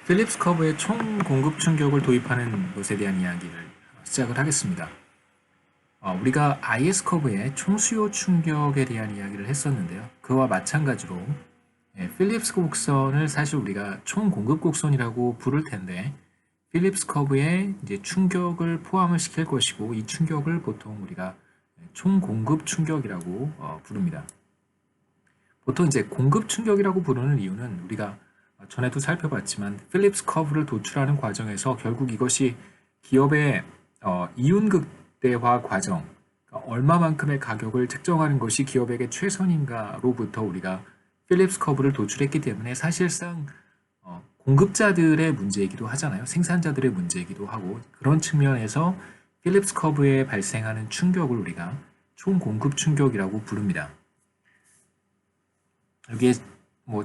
필립스 커브의 총 공급 충격을 도입하는 것에 대한 이야기를 시작을 하겠습니다. 우리가 IS 커브의 총 수요 충격에 대한 이야기를 했었는데요. 그와 마찬가지로 필립스 곡선을 사실 우리가 총 공급 곡선이라고 부를 텐데 필립스 커브에 이제 충격을 포함을 시킬 것이고 이 충격을 보통 우리가 총 공급 충격이라고 부릅니다. 보통 이제 공급 충격이라고 부르는 이유는 우리가 전에도 살펴봤지만 필립스 커브를 도출하는 과정에서 결국 이것이 기업의 이윤극대화 과정, 그러니까 얼마만큼의 가격을 측정하는 것이 기업에게 최선인가로부터 우리가 필립스 커브를 도출했기 때문에 사실상 공급자들의 문제이기도 하잖아요. 생산자들의 문제이기도 하고 그런 측면에서 필립스 커브에 발생하는 충격을 우리가 총 공급 충격이라고 부릅니다. 여기에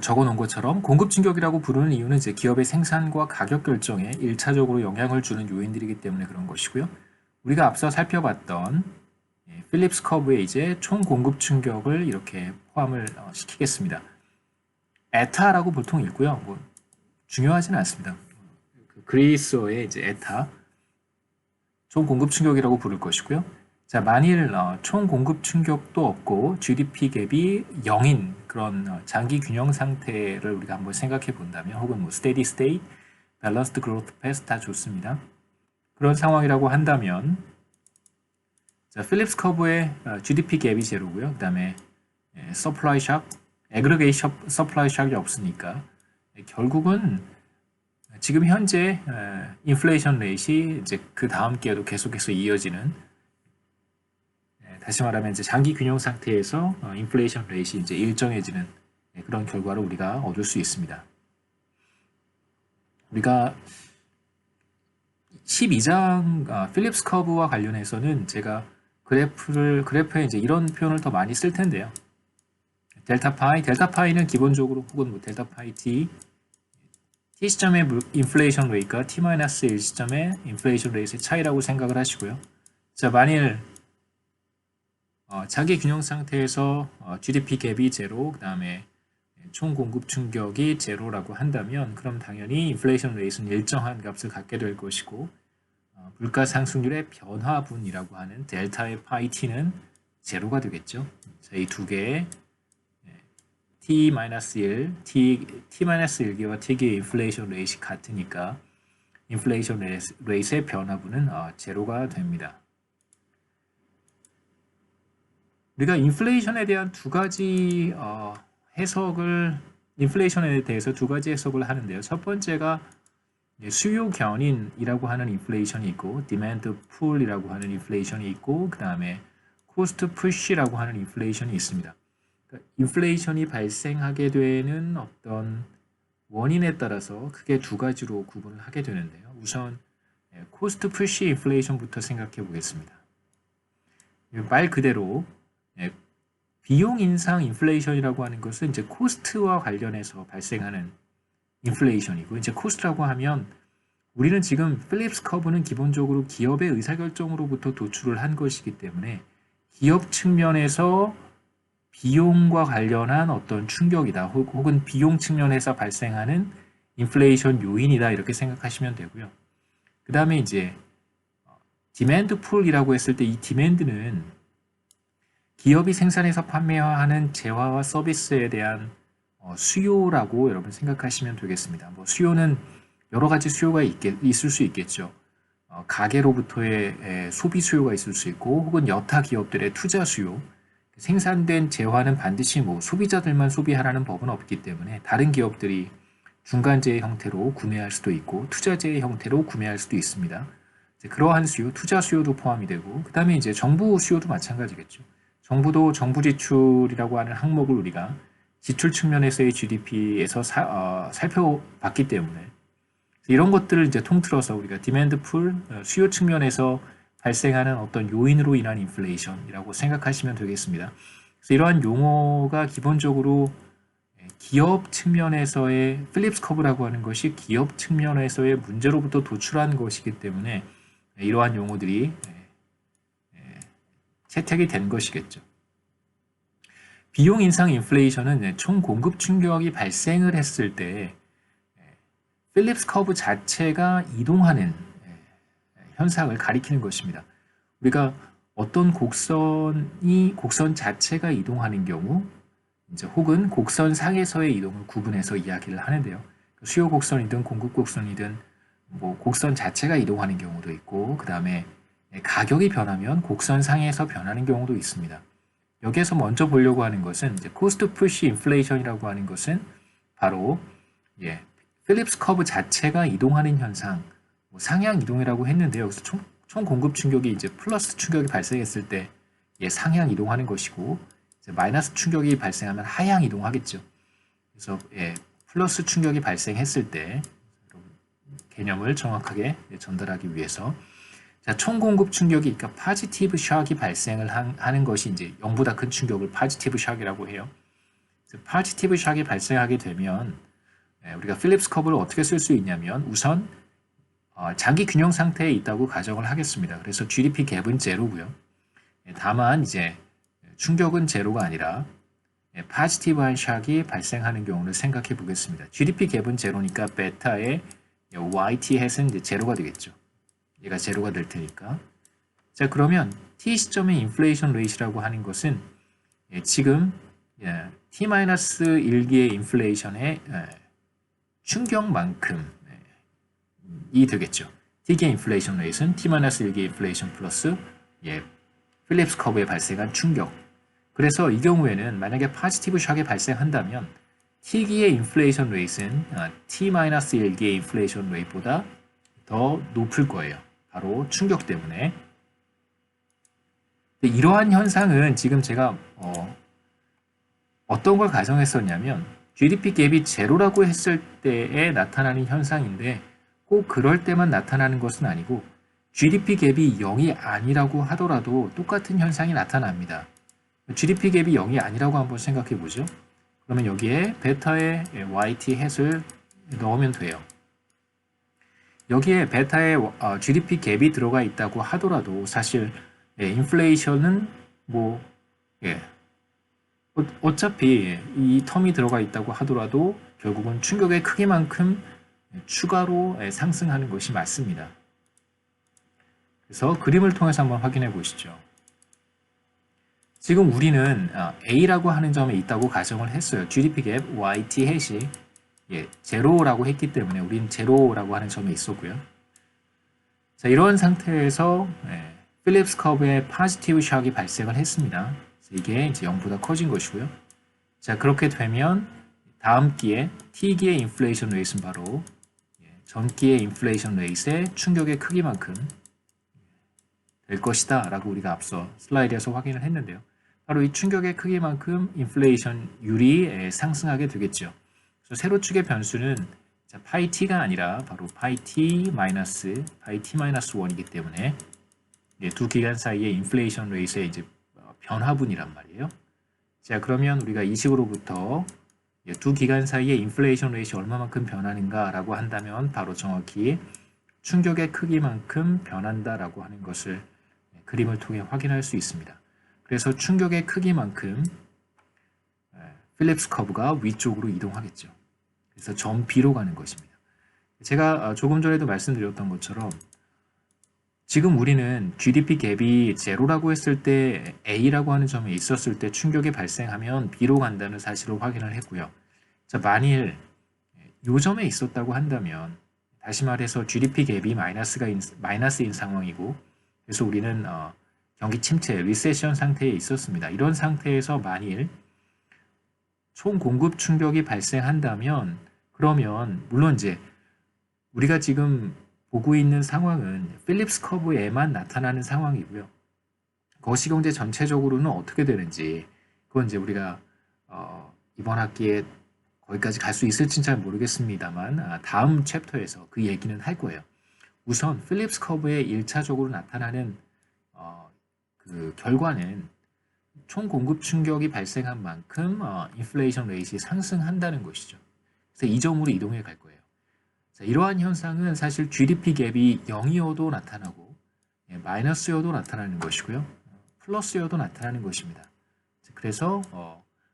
적어 놓은 것처럼 공급 충격이라고 부르는 이유는 이제 기업의 생산과 가격 결정에 1차적으로 영향을 주는 요인들이기 때문에 그런 것이고요. 우리가 앞서 살펴봤던 필립스 커브에 이제 총 공급 충격을 이렇게 포함을 시키겠습니다. 에타라고 보통 읽고요. 중요하지는 않습니다. 그리스어의 이제 에타 총 공급 충격이라고 부를 것이고요. 자, 만일 총 공급 충격도 없고 GDP 갭이 0인 그런 장기 균형 상태를 우리가 한번 생각해 본다면 혹은 steady state, balanced growth path 다 좋습니다. 그런 상황이라고 한다면 자, 필립스 커브의 GDP 갭이 제로고요. 그 다음에 supply shock, aggregate supply shock이 없으니까 결국은 지금 현재 인플레이션 레이트이 이제 그 다음 기회도 계속해서 이어지는 다시 말하면 이제 장기 균형 상태에서 인플레이션 레이트이 이제 일정해지는 그런 결과를 우리가 얻을 수 있습니다. 우리가 12장 필립스 커브와 관련해서는 제가 그래프에 이제 이런 표현을 더 많이 쓸 텐데요. 델타 파이는 기본적으로 혹은 델타 파이 t 시점의 인플레이션 레이트가 t-1 시점의 인플레이션 레이트의 차이라고 생각을 하시고요. 자, 만일 자기 균형 상태에서 GDP 갭이 제로, 그 다음에 총 공급 충격이 제로라고 한다면 그럼 당연히 인플레이션 레이트는 일정한 값을 갖게 될 것이고 물가 상승률의 변화분이라고 하는 델타의 파이 t는 제로가 되겠죠. 자, 이 두 개의 t-1, t-1기와 t기의 인플레이션 레이트이 같으니까 인플레이션 레이트의 변화분은 제로가 됩니다. 우리가 인플레이션에 대한 두 가지 인플레이션에 대해서 두 가지 해석을 하는데요. 첫 번째가 수요 견인이라고 하는 인플레이션이 있고, 디맨드 풀이라고 하는 인플레이션이 있고, 그 다음에 코스트 푸시라고 하는 인플레이션이 있습니다. 그러니까 인플레이션이 발생하게 되는 어떤 원인에 따라서 크게 두 가지로 구분을 하게 되는데요. 우선 코스트 푸시 인플레이션부터 생각해 보겠습니다. 말 그대로 비용 인상 인플레이션이라고 하는 것은 이제 코스트와 관련해서 발생하는 인플레이션이고, 이제 코스트라고 하면 우리는 지금 필립스 커브는 기본적으로 기업의 의사결정으로부터 도출을 한 것이기 때문에 기업 측면에서 비용과 관련한 어떤 충격이다 혹은 비용 측면에서 발생하는 인플레이션 요인이다 이렇게 생각하시면 되고요. 그 다음에 이제 디맨드 풀이라고 했을 때 이 디맨드는 기업이 생산해서 판매하는 재화와 서비스에 대한 수요라고 여러분 생각하시면 되겠습니다. 수요는 여러 가지 수요가 있을 수 있겠죠. 가계로부터의 소비 수요가 있을 수 있고 혹은 여타 기업들의 투자 수요, 생산된 재화는 반드시 소비자들만 소비하라는 법은 없기 때문에 다른 기업들이 중간재의 형태로 구매할 수도 있고 투자재의 형태로 구매할 수도 있습니다. 그러한 수요, 투자 수요도 포함이 되고 그 다음에 이제 정부 수요도 마찬가지겠죠. 정부도 정부 지출이라고 하는 항목을 우리가 지출 측면에서의 GDP에서 살펴봤기 때문에 이런 것들을 이제 통틀어서 우리가 디맨드 풀, 수요 측면에서 발생하는 어떤 요인으로 인한 인플레이션이라고 생각하시면 되겠습니다. 그래서 이러한 용어가 기본적으로 기업 측면에서의 필립스 커브라고 하는 것이 기업 측면에서의 문제로부터 도출한 것이기 때문에 이러한 용어들이 채택이 된 것이겠죠. 비용 인상 인플레이션은 총 공급 충격이 발생을 했을 때 필립스 커브 자체가 이동하는 현상을 가리키는 것입니다. 우리가 어떤 곡선 자체가 이동하는 경우, 이제 혹은 곡선 상에서의 이동을 구분해서 이야기를 하는데요. 수요 곡선이든 공급 곡선이든 뭐 곡선 자체가 이동하는 경우도 있고, 그 다음에 가격이 변하면 곡선 상에서 변하는 경우도 있습니다. 여기에서 먼저 보려고 하는 것은 이제 코스트 푸시 인플레이션이라고 하는 것은 바로 필립스 커브 자체가 이동하는 현상, 상향 이동이라고 했는데요. 여기서 총 공급 충격이 이제 플러스 충격이 발생했을 때 상향 이동하는 것이고, 이제 마이너스 충격이 발생하면 하향 이동하겠죠. 그래서 플러스 충격이 발생했을 때 개념을 정확하게 전달하기 위해서, 자, 총 공급 충격이, 그러니까 파지티브 샥이 발생을 하는 것이 이제 0보다 큰 충격을 파지티브 샥이라고 해요. 파지티브 샥이 발생하게 되면 우리가 필립스 커브를 어떻게 쓸 수 있냐면, 우선 장기 균형 상태에 있다고 가정을 하겠습니다. 그래서 GDP 갭은 제로고요. 다만 이제 충격은 제로가 아니라 파지티브한 샥이 발생하는 경우를 생각해 보겠습니다. GDP 갭은 제로니까 베타의 YT 햇은 이제 제로가 되겠죠. 얘가 제로가 될 테니까. 자, 그러면 T 시점의 인플레이션 레이트라고 하는 것은 지금 T-1기의 인플레이션의 충격만큼 이 되겠죠. T기의 인플레이션 레이트는 T-1기의 인플레이션 플러스 필립스 커브에 발생한 충격. 그래서 이 경우에는 만약에 파지티브 샥이 발생한다면 T기의 인플레이션 레이트는 T-1기의 인플레이션 레이트보다 더 높을 거예요. 바로 충격 때문에. 이러한 현상은 지금 제가 어떤 걸 가정했었냐면 GDP 갭이 제로라고 했을 때에 나타나는 현상인데, 꼭 그럴 때만 나타나는 것은 아니고 GDP 갭이 0이 아니라고 하더라도 똑같은 현상이 나타납니다. GDP 갭이 0이 아니라고 한번 생각해 보죠. 그러면 여기에 베타의 YT 햇을 넣으면 돼요. 여기에 베타의 GDP 갭이 들어가 있다고 하더라도 사실 인플레이션은 어차피 이 텀이 들어가 있다고 하더라도 결국은 충격의 크기만큼 추가로 상승하는 것이 맞습니다. 그래서 그림을 통해서 한번 확인해 보시죠. 지금 우리는 A라고 하는 점에 있다고 가정을 했어요. GDP 갭 YT 햇이 제로라고 했기 때문에 우린 제로라고 하는 점에 있었고요. 자, 이런 상태에서 필립스 커브의 파지티브 샥이 발생을 했습니다. 이게 이제 0보다 커진 것이고요. 자, 그렇게 되면 다음 기에 T기의 인플레이션 레이트는 바로 전기의 인플레이션 레이트의 충격의 크기만큼 될 것이다 라고 우리가 앞서 슬라이드에서 확인을 했는데요. 바로 이 충격의 크기만큼 인플레이션율이 상승하게 되겠죠. 그래서 세로축의 변수는 파이 t가 아니라 바로 파이 t 마이너스 파이 t 마이너스 1이기 때문에 두 기간 사이의 인플레이션 레이트의 이제 변화분이란 말이에요. 자, 그러면 우리가 이 식으로부터 두 기간 사이의 인플레이션 레이트 얼마만큼 변하는가라고 한다면 바로 정확히 충격의 크기만큼 변한다라고 하는 것을 그림을 통해 확인할 수 있습니다. 그래서 충격의 크기만큼 필립스 커브가 위쪽으로 이동하겠죠. 그래서 점 B로 가는 것입니다. 제가 조금 전에도 말씀드렸던 것처럼 지금 우리는 GDP 갭이 제로라고 했을 때 A라고 하는 점에 있었을 때 충격이 발생하면 B로 간다는 사실을 확인을 했고요. 자, 만일 요 점에 있었다고 한다면 다시 말해서 GDP 갭이 마이너스인 상황이고, 그래서 우리는 경기 침체, 리세션 상태에 있었습니다. 이런 상태에서 만일 총 공급 충격이 발생한다면 그러면 물론 이제 우리가 지금 보고 있는 상황은 필립스 커브에만 나타나는 상황이고요. 거시경제 전체적으로는 어떻게 되는지 그건 이제 우리가 이번 학기에 거기까지 갈 수 있을지는 잘 모르겠습니다만 다음 챕터에서 그 얘기는 할 거예요. 우선 필립스 커브에 1차적으로 나타나는 그 결과는 총 공급 충격이 발생한 만큼 인플레이션 레이트가 상승한다는 것이죠. 그래서 이 점으로 이동해 갈 거예요. 자, 이러한 현상은 사실 GDP 갭이 0이어도 나타나고 마이너스여도 나타나는 것이고요. 플러스여도 나타나는 것입니다. 그래서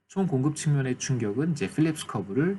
총 공급 측면의 충격은 이제 필립스 커브를